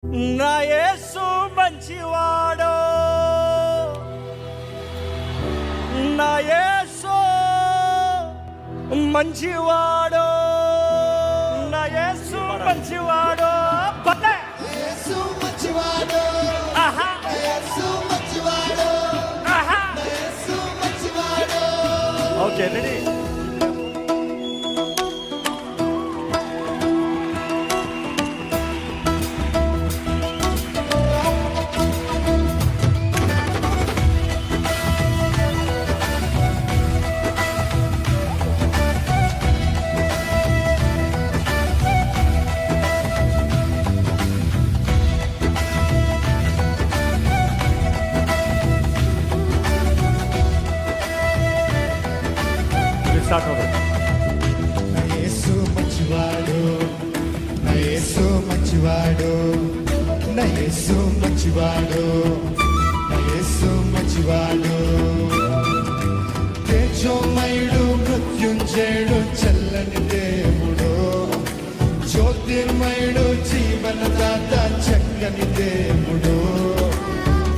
నా యేసు మంచివాడు, నా యేసు మంచివాడు, నా యేసు మంచివాడు. యేసు మంచివాడు, ఆహా యేసు మంచివాడు, ఆహా. యేసు మంచివాడు. Okay, ready. స్టార్ట్ అవుతుంది. నా యేసు మంచివాడు, నా యేసు మంచివాడు, నా యేసు మంచివాడు, నా యేసు మంచివాడు. తేజోమయుడు, మృత్యుంజయుడు, చల్లని దేవుడు, జ్యోతిర్మయుడు, జీవనదాత, చక్కని దేవుడు.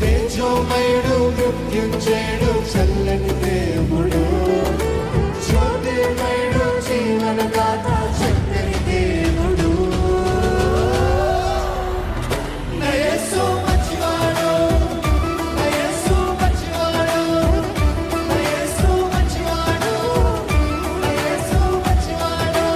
తేజోమయుడు, మృత్యుంజయుడు, చల్లని దేవుడు, జ్యోతిర్మయుడు, జీవనదాత, చక్కని దేవుడు. నా యేసు మంచివాడు, నా యేసు మంచివాడు, నా యేసు మంచివాడు, నా యేసు మంచివాడు.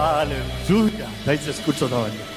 హల్లెలూయా. దయచేసి కూర్చోదామండి.